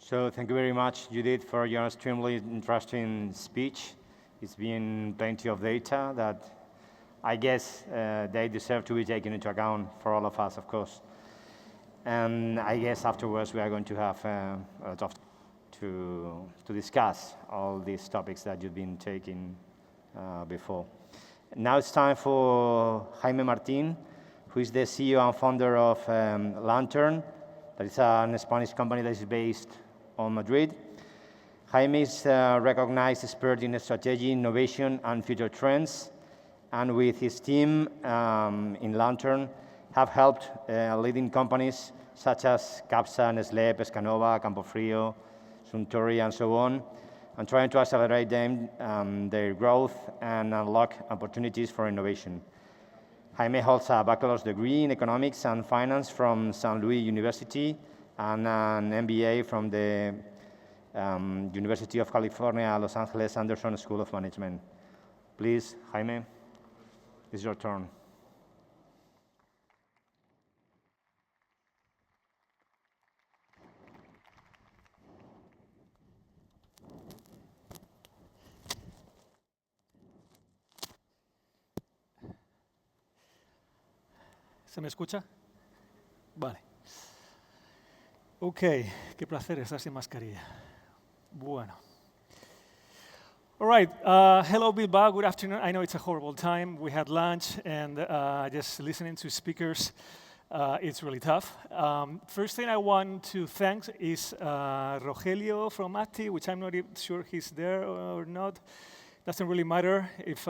So thank you very much, Judith, for your extremely interesting speech. It's been plenty of data that I guess they deserve to be taken into account for all of us, of course. And I guess afterwards we are going to have a lot of to discuss all these topics that you've been taking before. Now it's time for Jaime Martin, who is the CEO and founder of Lantern. That is a Spanish company that is based on Madrid. Jaime is a recognized expert in strategy, innovation, and future trends. And with his team in Lantern, have helped leading companies such as Capsa, Nestlé, Pescanova, Campofrio, Suntory, and so on, and trying to accelerate them, their growth and unlock opportunities for innovation. Jaime holds a bachelor's degree in economics and finance from St. Louis University and an MBA from the University of California, Los Angeles Anderson School of Management. Please, Jaime, it's your turn. ¿Se me escucha? Vale. Ok, qué placer estar sin mascarilla. Bueno. All right, hello Bilbao, good afternoon. I know it's a horrible time. We had lunch and just listening to speakers, it's really tough. First thing I want to thank is Rogelio from ATI, which I'm not even sure he's there or not. Doesn't really matter if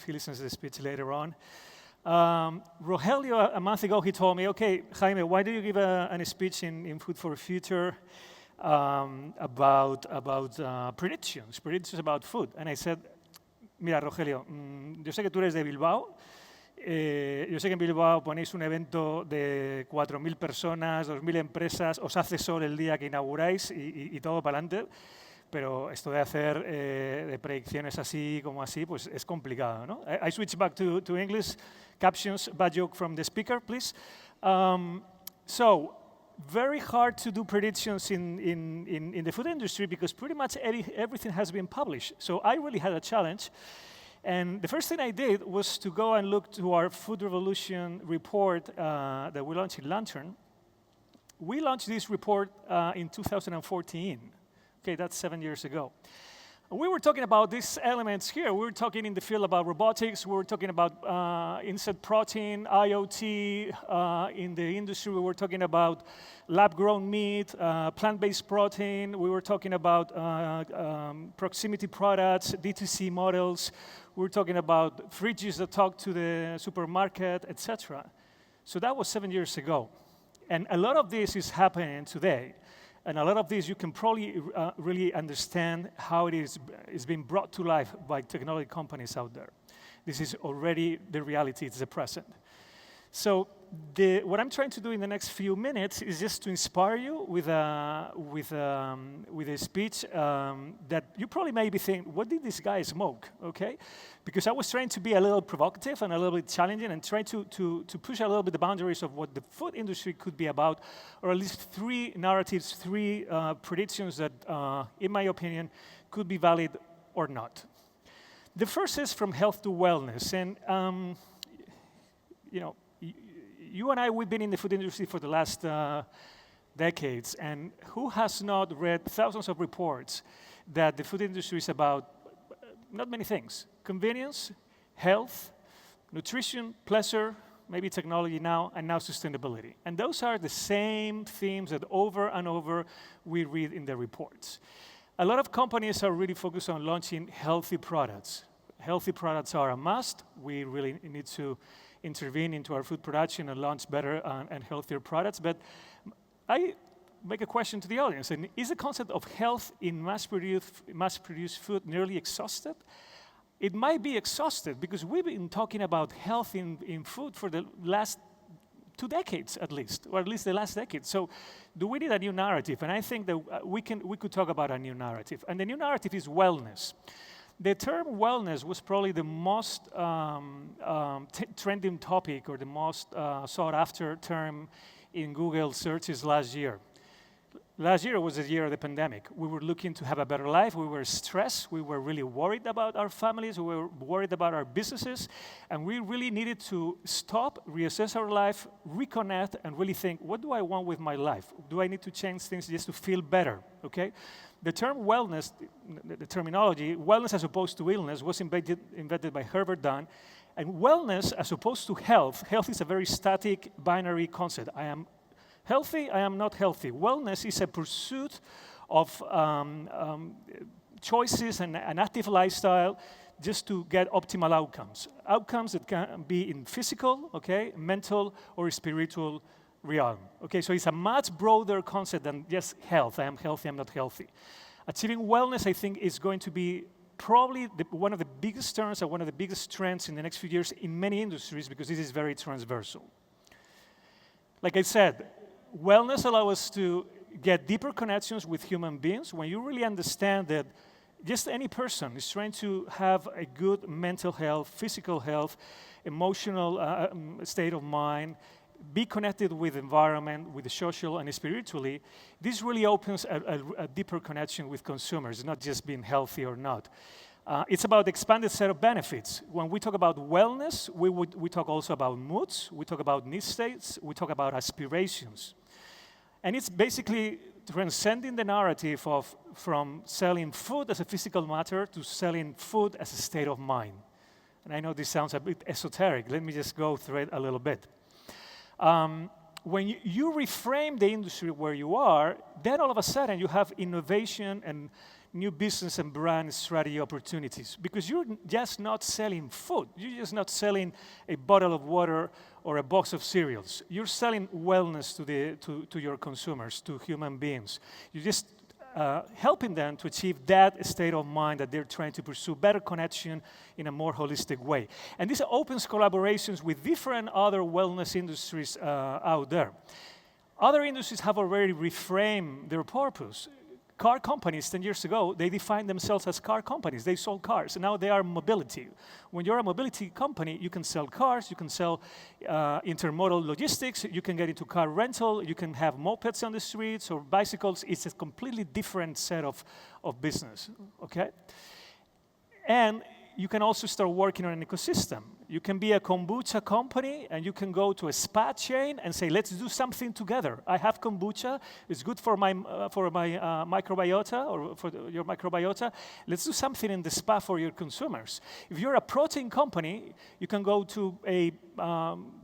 he listens to the speech later on. Rogelio, a month ago, he told me, okay, Jaime, why do you give a speech in Food for the Future about predictions about food? And I said, mira, Rogelio, yo sé que tú eres de Bilbao, yo sé que en Bilbao ponéis un evento de 4.000 personas, 2.000 empresas, os hace sol el día que inauguráis y todo para adelante. Pero esto de hacer de predicciones así como así, pues es complicado, ¿no? I switch back to English. Captions, bad joke from the speaker, please. So, very hard to do predictions in the food industry because pretty much everything has been published. So I really had a challenge. And the first thing I did was to go and look to our Food Revolution report that we launched in Lantern. We launched this report in 2014. Okay, that's 7 years ago. We were talking about these elements here. We were talking in the field about robotics. We were talking about insect protein, IoT. In the industry, we were talking about lab-grown meat, plant-based protein. We were talking about proximity products, D2C models. We were talking about fridges that talk to the supermarket, etc. So that was 7 years ago. And a lot of this is happening today. And a lot of this you can probably really understand how it is being brought to life by technology companies out there. This is already the reality, it's the present. So what I'm trying to do in the next few minutes is just to inspire you with a speech that you probably maybe think, what did this guy smoke, okay? Because I was trying to be a little provocative and a little bit challenging and try to push a little bit the boundaries of what the food industry could be about, or at least three narratives, three predictions that, in my opinion, could be valid or not. The first is from health to wellness, and you know, you and I, we've been in the food industry for the last decades, and who has not read thousands of reports that the food industry is about not many things: convenience, health, nutrition, pleasure, maybe technology now, and now sustainability. And those are the same themes that over and over we read in the reports. A lot of companies are really focused on launching healthy products. Healthy products are a must. We really need to intervene into our food production and launch better and healthier products. But I make a question to the audience, and is the concept of health in mass-produced food nearly exhausted? It might be exhausted because we've been talking about health in food for the last 2 decades at least, or at least the last decade. So do we need a new narrative? And I think that we could talk about a new narrative. And the new narrative is wellness. The term wellness was probably the most trending topic or the most sought after term in Google searches last year. Last year was the year of the pandemic. We were looking to have a better life. We were stressed. We were really worried about our families. We were worried about our businesses. And we really needed to stop, reassess our life, reconnect, and really think, what do I want with my life? Do I need to change things just to feel better? Okay? The term wellness, the terminology, wellness as opposed to illness, was invented by Herbert Dunn. And wellness as opposed to health, health is a very static binary concept. I am healthy, I am not healthy. Wellness is a pursuit of choices and an active lifestyle just to get optimal outcomes. Outcomes that can be in physical, okay, mental, or spiritual realm. Okay, so it's a much broader concept than just health. I am healthy, I'm not healthy. Achieving wellness, I think, is going to be probably one of the biggest terms and one of the biggest trends in the next few years in many industries because this is very transversal. Like I said, wellness allows us to get deeper connections with human beings when you really understand that just any person is trying to have a good mental health, physical health, emotional state of mind, be connected with the environment, with the social and spiritually. This really opens a deeper connection with consumers, not just being healthy or not. It's about the expanded set of benefits. When we talk about wellness, we talk also about moods, we talk about need states, we talk about aspirations. And it's basically transcending the narrative of from selling food as a physical matter to selling food as a state of mind. And I know this sounds a bit esoteric. Let me just go through it a little bit. When you reframe the industry where you are, then all of a sudden you have innovation and new business and brand strategy opportunities because you're just not selling food. You're just not selling a bottle of water or a box of cereals. You're selling wellness to your consumers, to human beings. You're just helping them to achieve that state of mind that they're trying to pursue, better connection in a more holistic way. And this opens collaborations with different other wellness industries out there. Other industries have already reframed their purpose. Car companies 10 years ago, they defined themselves as car companies. They sold cars. Now they are mobility. When you're a mobility company, you can sell cars, you can sell intermodal logistics, you can get into car rental, you can have mopeds on the streets or bicycles. It's a completely different set of business, okay? And you can also start working on an ecosystem. You can be a kombucha company and you can go to a spa chain and say, let's do something together. I have kombucha, it's good for my microbiota or for your microbiota. Let's do something in the spa for your consumers. If you're a protein company, you can go to a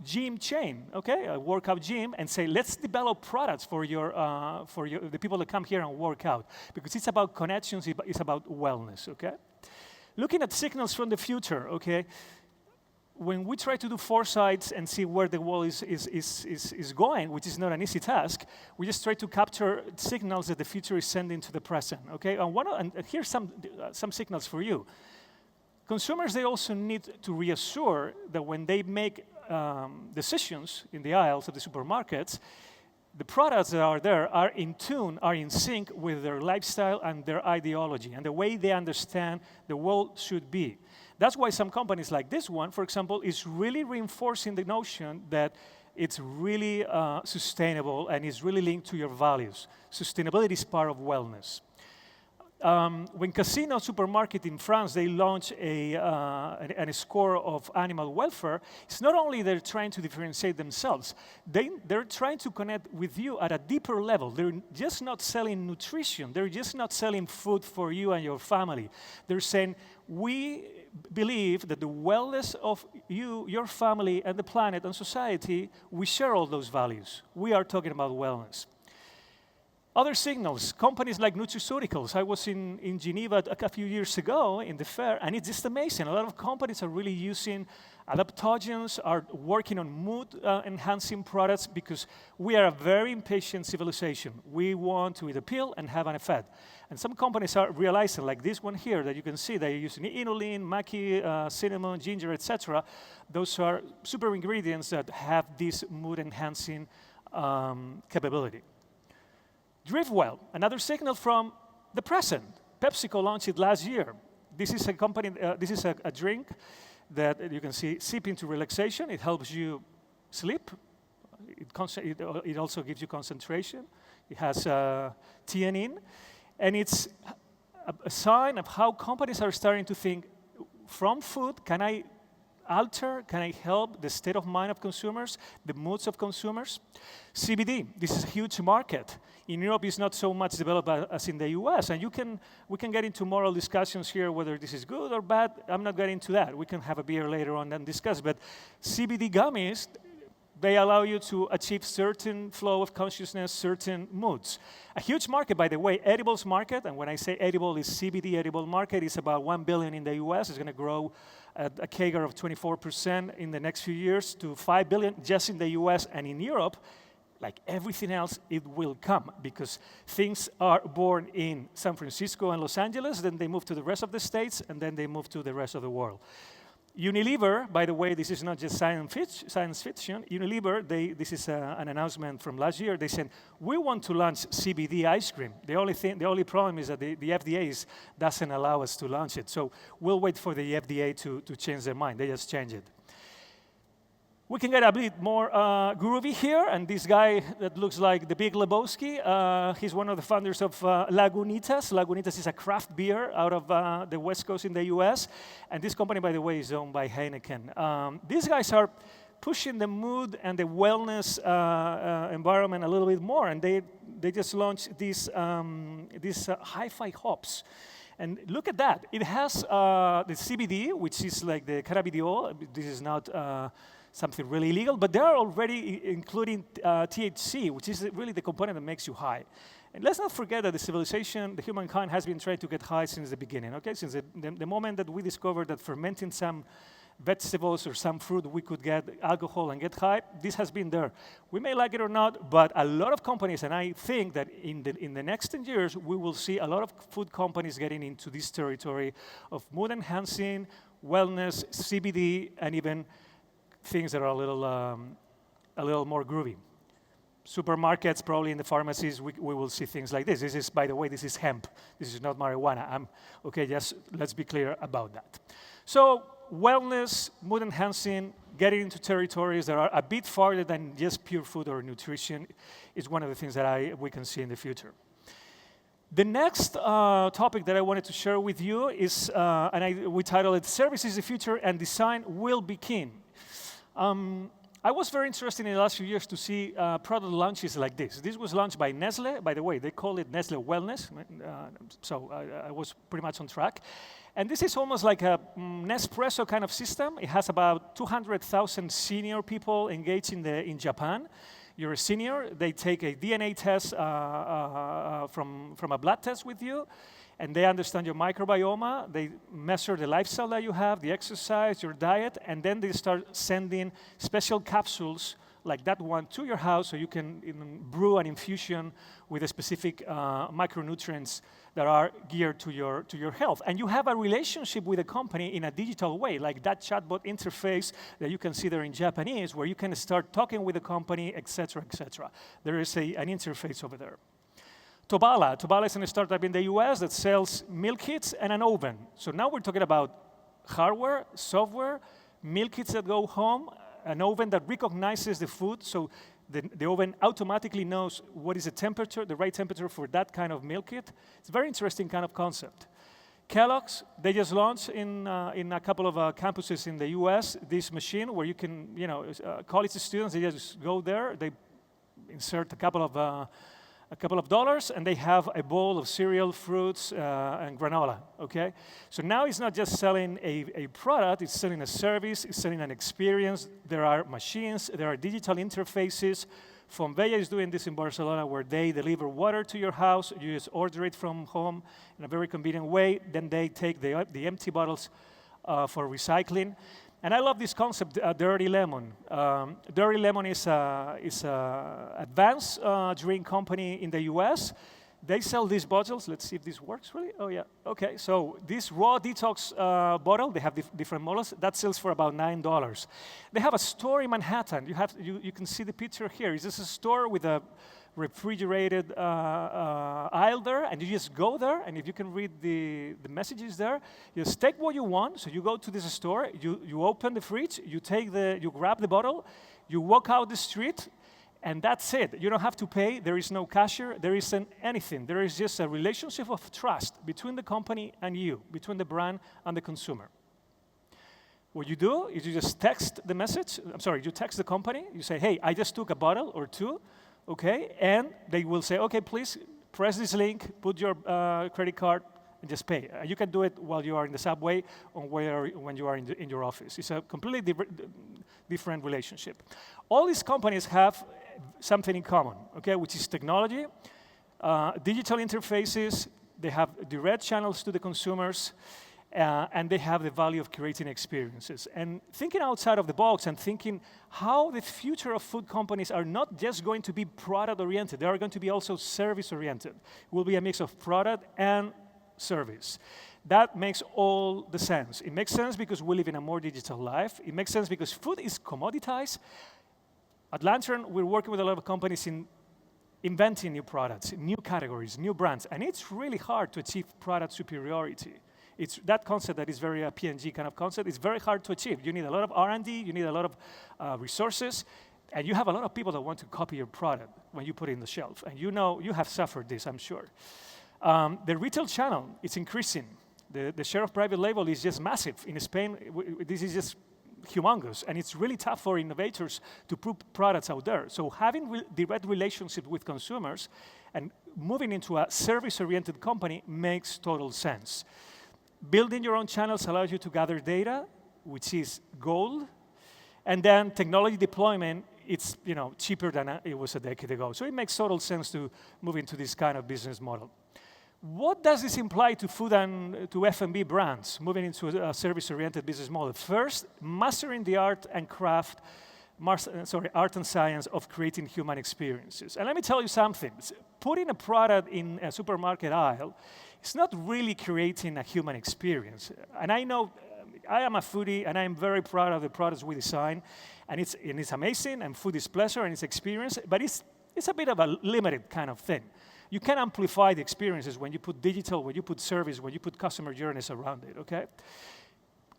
gym chain, okay, a workout gym, and say, let's develop products for the people that come here and work out. Because it's about connections, it's about wellness, okay? Looking at signals from the future, okay, when we try to do foresights and see where the world is going, which is not an easy task, we just try to capture signals that the future is sending to the present, okay? And here's some signals for you. Consumers, they also need to reassure that when they make decisions in the aisles of the supermarkets, the products that are there are in tune, are in sync with their lifestyle and their ideology and the way they understand the world should be. That's why some companies like this one, for example, is really reinforcing the notion that it's really sustainable and is really linked to your values. Sustainability is part of wellness. When Casino Supermarket in France, they launch a score of animal welfare, it's not only they're trying to differentiate themselves, they're trying to connect with you at a deeper level. They're just not selling nutrition. They're just not selling food for you and your family. They're saying, we believe that the wellness of you, your family, and the planet and society, we share all those values. We are talking about wellness. Other signals, companies like nutraceuticals. I was in Geneva a few years ago in the fair, and it's just amazing. A lot of companies are really using adaptogens, are working on mood-enhancing products because we are a very impatient civilization. We want to eat a pill and have an effect. And some companies are realizing, like this one here, that you can see they're using inulin, maqui, cinnamon, ginger, etc. Those are super ingredients that have this mood-enhancing capability. DriftWell, another signal from the present. PepsiCo launched it last year. This is a company. This is a drink that you can see sip into relaxation. It helps you sleep. It also gives you concentration. It has theanine, and it's a sign of how companies are starting to think, from food, can I help the state of mind of consumers, the moods of consumers? CBD, this is a huge market. In Europe, it's not so much developed as in the US, and we can get into moral discussions here, whether this is good or bad. I'm not getting into that. We can have a beer later on and discuss, but CBD gummies, they allow you to achieve certain flow of consciousness, certain moods. A huge market, by the way, edibles market, and when I say edible, is CBD edible market, is about $1 billion in the US. It's going to grow at a CAGR of 24% in the next few years to $5 billion just in the US. And in Europe, like everything else, it will come, because things are born in San Francisco and Los Angeles, then they move to the rest of the states, and then they move to the rest of the world. Unilever, by the way, this is not just science fiction. Unilever, this is an announcement from last year. They said, we want to launch CBD ice cream. The only problem is that the FDA doesn't allow us to launch it. So we'll wait for the FDA to change their mind. They just changed it. We can get a bit more groovy here, and this guy that looks like the Big Lebowski, he's one of the founders of Lagunitas. Lagunitas is a craft beer out of the West Coast in the US, and this company, by the way, is owned by Heineken. These guys are pushing the mood and the wellness environment a little bit more, and they just launched these hi-fi hops. And look at that. It has the CBD, which is like the cannabidiol. This is not something really illegal, but they are already including THC, which is really the component that makes you high. And let's not forget that the humankind has been trying to get high since the beginning, okay? Since the moment that we discovered that fermenting some vegetables or some fruit, we could get alcohol and get high, this has been there. We may like it or not, but a lot of companies, and I think that in the next 10 years, we will see a lot of food companies getting into this territory of mood enhancing, wellness, CBD, and even things that are a little more groovy. Supermarkets, probably in the pharmacies, we will see things like this. This is, by the way, this is hemp. This is not marijuana. Okay, just let's be clear about that. So wellness, mood enhancing, getting into territories that are a bit farther than just pure food or nutrition is one of the things that we can see in the future. The next topic that I wanted to share with you is, we titled it, Service is the Future and Design Will Be King. I was very interested in the last few years to see product launches like this. This was launched by Nestle. By the way, they call it Nestle Wellness, so I was pretty much on track. And this is almost like a Nespresso kind of system. It has about 200,000 senior people engaged in Japan. You're a senior, they take a DNA test from a blood test with you, and they understand your microbiome, they measure the lifestyle that you have, the exercise, your diet, and then they start sending special capsules like that one to your house so you can brew an infusion with a specific micronutrients that are geared to your health. And you have a relationship with the company in a digital way, like that chatbot interface that you can see there in Japanese, where you can start talking with the company, et cetera, et cetera. There is an interface over there. Tobala. Tobala is a startup in the US that sells meal kits and an oven. So now we're talking about hardware, software, meal kits that go home, an oven that recognizes the food, so the oven automatically knows what is the temperature, the right temperature for that kind of meal kit. It's a very interesting kind of concept. Kellogg's, they just launched in a couple of campuses in the US this machine where you can, college students, they just go there, they insert a couple of dollars, and they have a bowl of cereal, fruits, and granola, okay? So now it's not just selling a product, it's selling a service, it's selling an experience. There are machines, there are digital interfaces. Fonbella is doing this in Barcelona, where they deliver water to your house. You just order it from home in a very convenient way. Then they take the empty bottles for recycling. And I love this concept, Dirty Lemon. Dirty Lemon is an advanced drink company in the US. They sell these bottles. Let's see if this works, really. Oh, yeah. OK, so this raw detox bottle, they have different models. That sells for about $9. They have a store in Manhattan. You can see the picture here. It's just a store with a refrigerated aisle there, and you just go there, and if you can read the messages there, you just take what you want. So you go to this store, you open the fridge, you grab the bottle, you walk out the street, and that's it. You don't have to pay. There is no cashier. There isn't anything. There is just a relationship of trust between the company and you, between the brand and the consumer. What you do is you just text the message. You text the company. You say, hey, I just took a bottle or two, okay? And they will say, okay, please press this link, put your credit card, and just pay. You can do it while you are in the subway or when you are in your office. It's a completely different relationship. All these companies have something in common, okay, which is technology, digital interfaces, they have direct channels to the consumers, and they have the value of creating experiences. And thinking outside of the box and thinking how the future of food companies are not just going to be product-oriented, they are going to be also service-oriented. It will be a mix of product and service. That makes all the sense. It makes sense because we live in a more digital life. It makes sense because food is commoditized. At Lantern, we're working with a lot of companies in inventing new products, new categories, new brands, and it's really hard to achieve product superiority. It's that concept that is very P&G kind of concept. It's very hard to achieve. You need a lot of R&D, you need a lot of resources, and you have a lot of people that want to copy your product when you put it in the shelf. And you know, you have suffered this, I'm sure. The retail channel is increasing. The share of private label is just massive. In Spain, this is just humongous, and it's really tough for innovators to put products out there. So having direct relationship with consumers and moving into a service-oriented company makes total sense. Building your own channels allows you to gather data, which is gold, and then technology deployment, it's cheaper than it was a decade ago. So it makes total sense to move into this kind of business model. What does this imply to food and to F&B brands moving into a service-oriented business model? First, mastering the art and art and science of creating human experiences. And let me tell you something. Putting a product in a supermarket aisle is not really creating a human experience. And I know I am a foodie, and I'm very proud of the products we design. And it's amazing, and food is pleasure, and it's experience, but it's a bit of a limited kind of thing. You can amplify the experiences when you put digital, when you put service, when you put customer journeys around it, okay?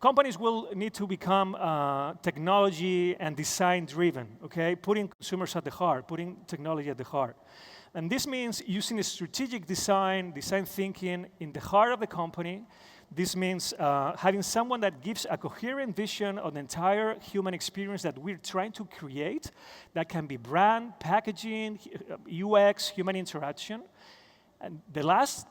Companies will need to become technology and design-driven, okay? Putting consumers at the heart, putting technology at the heart. And this means using a strategic design thinking in the heart of the company. This means having someone that gives a coherent vision of the entire human experience that we're trying to create. That can be brand, packaging, UX, human interaction. And the last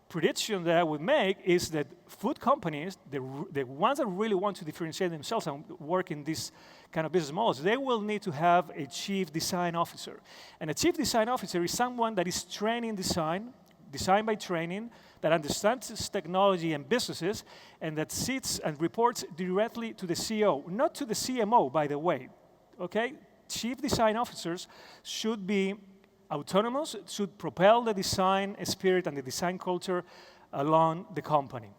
prediction that I would make is that food companies, the ones that really want to differentiate themselves and work in this kind of business models, they will need to have a chief design officer. And a chief design officer is someone that is training design by training, that understands technology and businesses, and that sits and reports directly to the CEO, not to the CMO, by the way, okay? Chief design officers should be autonomous, should propel the design spirit and the design culture along the company.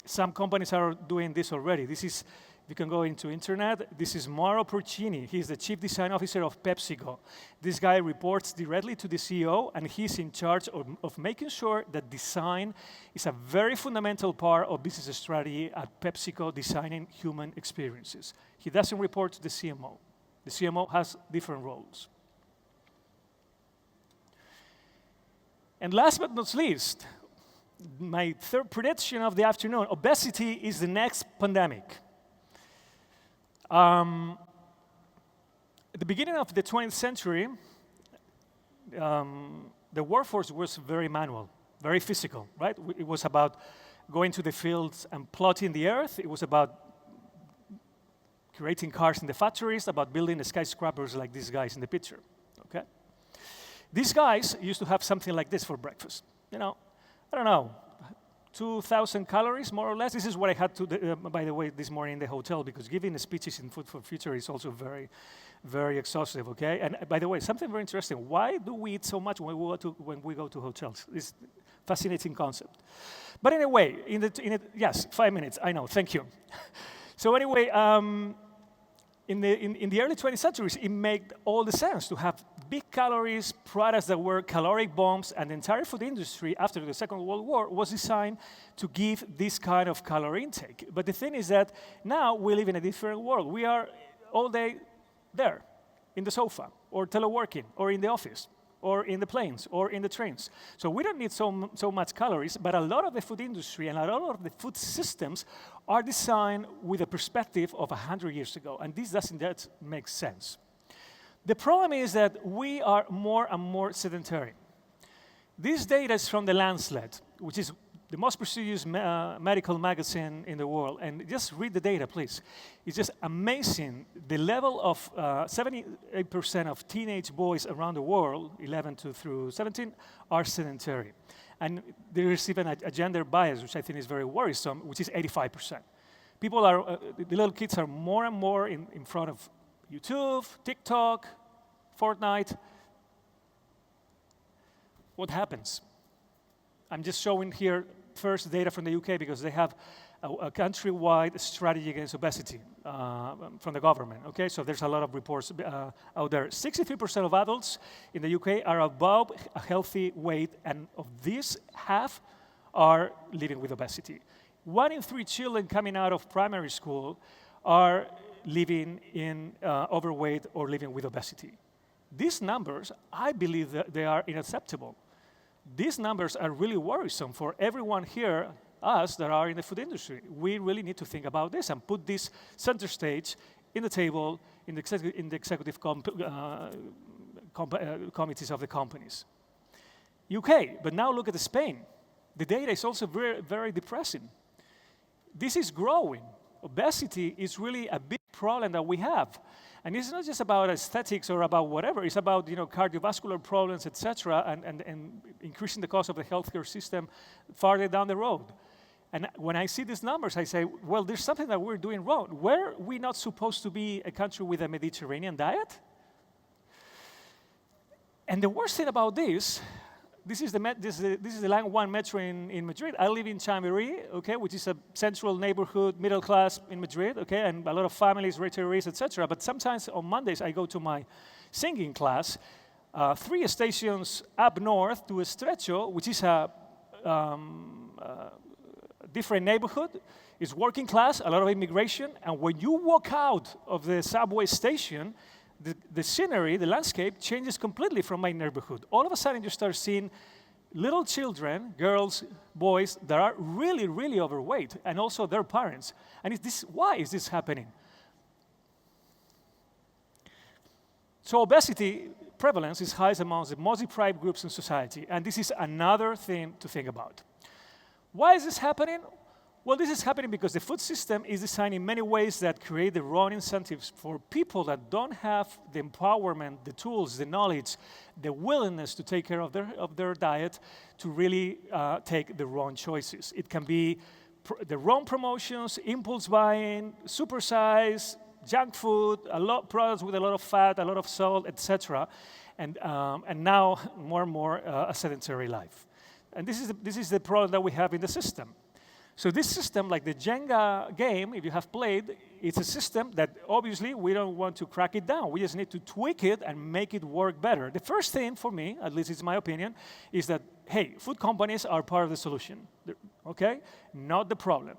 Some companies are doing this already. This is, you can go into internet, this is Mauro Porcini. He's the chief design officer of PepsiCo. This guy reports directly to the CEO, and he's in charge of making sure that design is a very fundamental part of business strategy at PepsiCo, designing human experiences. He doesn't report to the CMO. The CMO has different roles. And last but not least, my third prediction of the afternoon, obesity is the next pandemic. At the beginning of the 20th century, the workforce was very manual, very physical, right? It was about going to the fields and plotting the earth. It was about creating cars in the factories, about building the skyscrapers like these guys in the picture, okay? These guys used to have something like this for breakfast. I don't know, 2,000 calories, more or less. This is what I had to, by the way, this morning in the hotel, because giving speeches in Food for Future is also very, very exhaustive, okay? And by the way, something very interesting. Why do we eat so much when we go to hotels? It's a fascinating concept. But anyway, yes, 5 minutes, I know, thank you. So anyway, in the early 20th centuries, it made all the sense to have big calories, products that were caloric bombs, and the entire food industry after the Second World War was designed to give this kind of calorie intake. But the thing is that now we live in a different world. We are all day there, in the sofa, or teleworking, or in the office, or in the planes, or in the trains. So we don't need so much calories, but a lot of the food industry and a lot of the food systems are designed with a perspective of 100 years ago, and this doesn't make sense. The problem is that we are more and more sedentary. This data is from The Lancet, which is the most prestigious medical magazine in the world. And just read the data, please. It's just amazing. The level of 78% of teenage boys around the world, 11 through 17, are sedentary. And there is even a gender bias, which I think is very worrisome, which is 85%. People are, the little kids are more and more in front of YouTube, TikTok, Fortnite. What happens? I'm just showing here first data from the UK because they have a countrywide strategy against obesity from the government. Okay, so there's a lot of reports out there. 63% of adults in the UK are above a healthy weight, and of these, half are living with obesity. 1 in 3 children coming out of primary school are living in overweight or living with obesity. These numbers, I believe that they are unacceptable. These numbers are really worrisome for everyone here, us that are in the food industry. We really need to think about this and put this center stage in the table, in the executive committees of the companies. UK, but now look at Spain. The data is also very, very depressing. This is growing. Obesity is really a big problem that we have. And it's not just about aesthetics or about whatever. It's about cardiovascular problems, etc., and increasing the cost of the healthcare system farther down the road. And when I see these numbers, I say, well, there's something that we're doing wrong. Were we not supposed to be a country with a Mediterranean diet? And the worst thing about this is the Line 1 metro in Madrid. I live in Chamberí, okay, which is a central neighborhood, middle class in Madrid, okay, and a lot of families, retirees, etc. But sometimes on Mondays I go to my singing class, 3 stations up north to Estrecho, which is a different neighborhood. It's working class, a lot of immigration, and when you walk out of the subway station, the scenery, the landscape changes completely from my neighborhood. All of a sudden, you start seeing little children, girls, boys, that are really, really overweight, and also their parents. And why is this happening? So obesity prevalence is highest amongst the most deprived groups in society, and this is another thing to think about. Why is this happening? Well, this is happening because the food system is designed in many ways that create the wrong incentives for people that don't have the empowerment, the tools, the knowledge, the willingness to take care of their diet to really take the wrong choices. It can be the wrong promotions, impulse buying, supersize, junk food, products with a lot of fat, a lot of salt, etc. And now more and more a sedentary life. And this is the problem that we have in the system. So this system, like the Jenga game, if you have played, it's a system that obviously we don't want to crack it down. We just need to tweak it and make it work better. The first thing for me, at least it's my opinion, is that, hey, food companies are part of the solution, okay? Not the problem.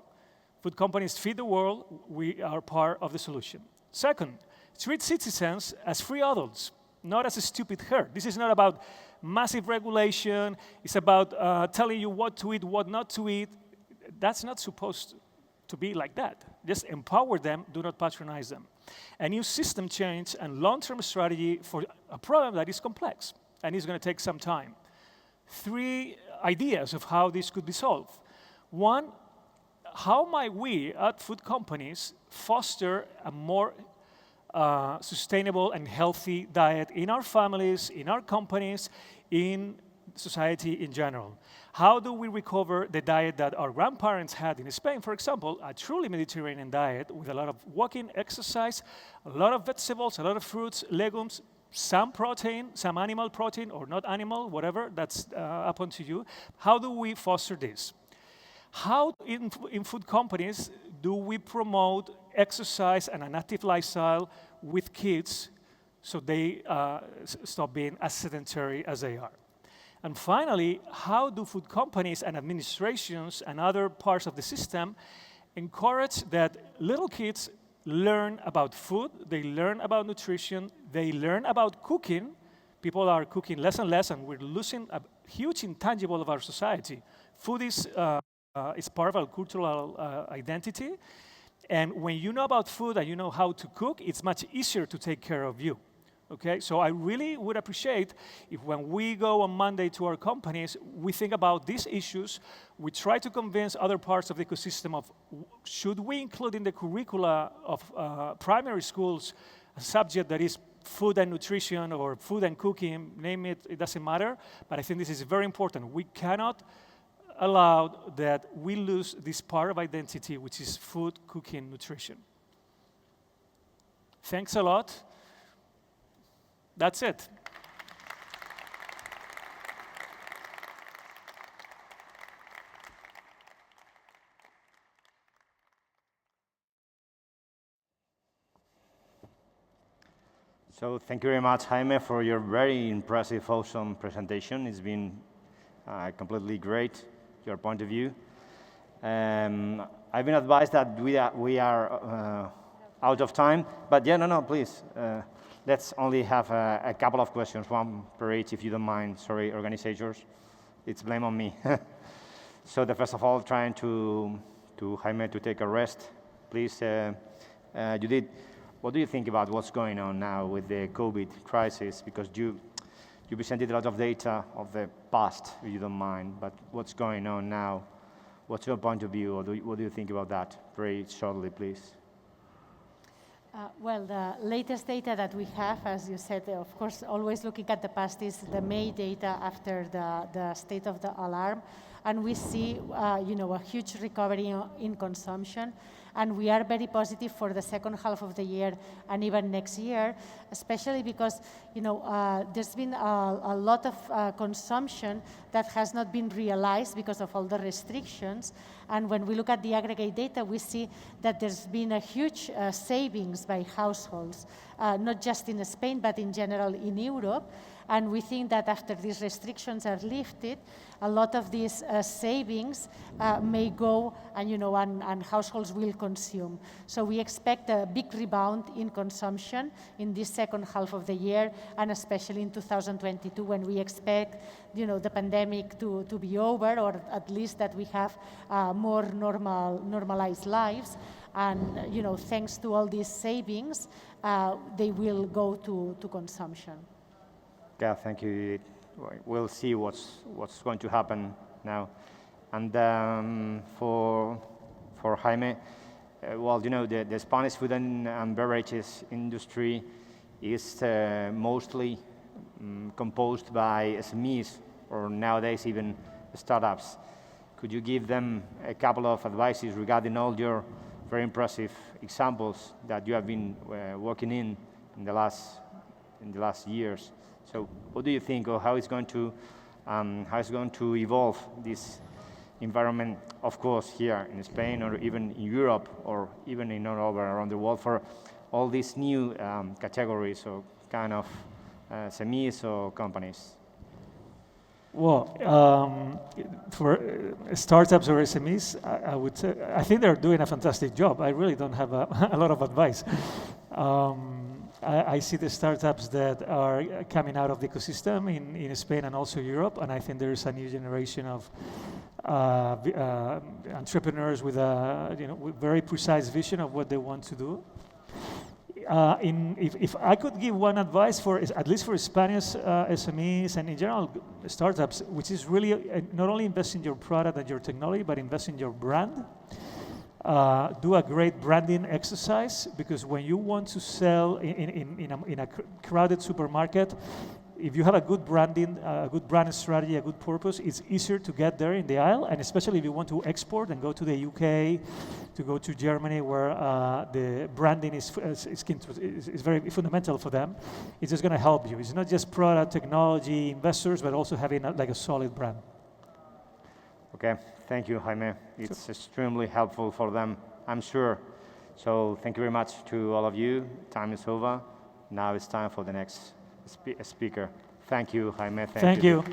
Food companies feed the world, we are part of the solution. Second, treat citizens as free adults, not as a stupid herd. This is not about massive regulation, it's about telling you what to eat, what not to eat. That's not supposed to be like that. Just empower them, do not patronize them. A new system change and long-term strategy for a problem that is complex and is going to take some time. 3 ideas of how this could be solved. 1, how might we at food companies foster a more sustainable and healthy diet in our families, in our companies, in society in general? How do we recover the diet that our grandparents had in Spain, for example, a truly Mediterranean diet with a lot of walking, exercise, a lot of vegetables, a lot of fruits, legumes, some protein, some animal protein or not animal, whatever, that's up to you. How do we foster this? How in food companies do we promote exercise and an active lifestyle with kids so they stop being as sedentary as they are? And finally, how do food companies and administrations and other parts of the system encourage that little kids learn about food, they learn about nutrition, they learn about cooking. People are cooking less and less, and we're losing a huge intangible of our society. Food is part of our cultural identity, and when you know about food and you know how to cook, it's much easier to take care of you. Okay, so I really would appreciate if when we go on Monday to our companies, we think about these issues, we try to convince other parts of the ecosystem of should we include in the curricula of primary schools a subject that is food and nutrition or food and cooking, name it, it doesn't matter, but I think this is very important. We cannot allow that we lose this part of identity, which is food, cooking, nutrition. Thanks a lot. That's it. So thank you very much, Jaime, for your very impressive, awesome presentation. It's been completely great, your point of view. I've been advised that we are out of time, but yeah, no, please. Let's only have a couple of questions, one per each, if you don't mind. Sorry, organizers, it's blame on me. So the first of all, trying to Jaime to take a rest, please. Judith, what do you think about what's going on now with the COVID crisis? Because you presented a lot of data of the past, if you don't mind, but what's going on now? What's your point of view, or what do you think about that? Very shortly, please. Well, the latest data that we have, as you said, of course, always looking at the past, is the May data after the state of the alarm. And we see, a huge recovery in consumption. And we are very positive for the second half of the year and even next year, especially because, there's been a lot of consumption that has not been realized because of all the restrictions. And when we look at the aggregate data, we see that there's been a huge savings by households, not just in Spain, but in general in Europe. And we think that after these restrictions are lifted, a lot of these savings may go and households will consume. So we expect a big rebound in consumption in this second half of the year, and especially in 2022, when we expect the pandemic to be over, or at least that we have more normalized lives. And thanks to all these savings, they will go to consumption. Yeah, thank you. We'll see what's going to happen now. And for Jaime, the Spanish food and beverages industry is mostly composed by SMEs, or nowadays even startups. Could you give them a couple of advices regarding all your very impressive examples that you have been working in the last years? So what do you think, or how it's going to evolve this environment, of course, here in Spain, or even in Europe, or even in all over around the world, for all these new categories or kind of SMEs or companies? Well, for startups or SMEs, I would say, I think they're doing a fantastic job. I really don't have a lot of advice. I see the startups that are coming out of the ecosystem in Spain and also Europe, and I think there is a new generation of entrepreneurs with with very precise vision of what they want to do. If I could give one advice at least for Spanish SMEs and in general startups, which is really not only invest in your product and your technology, but invest in your brand. Do a great branding exercise, because when you want to sell in a crowded supermarket, if you have a good branding, a good brand strategy, a good purpose, it's easier to get there in the aisle, and especially if you want to export and go to the UK, to go to Germany, where the branding is very fundamental for them. It's just going to help you. It's not just product, technology, investors, but also having a solid brand. Okay, thank you, Jaime. It's extremely helpful for them, I'm sure. So thank you very much to all of you. Time is over. Now it's time for the next speaker. Thank you, Jaime. Thank you.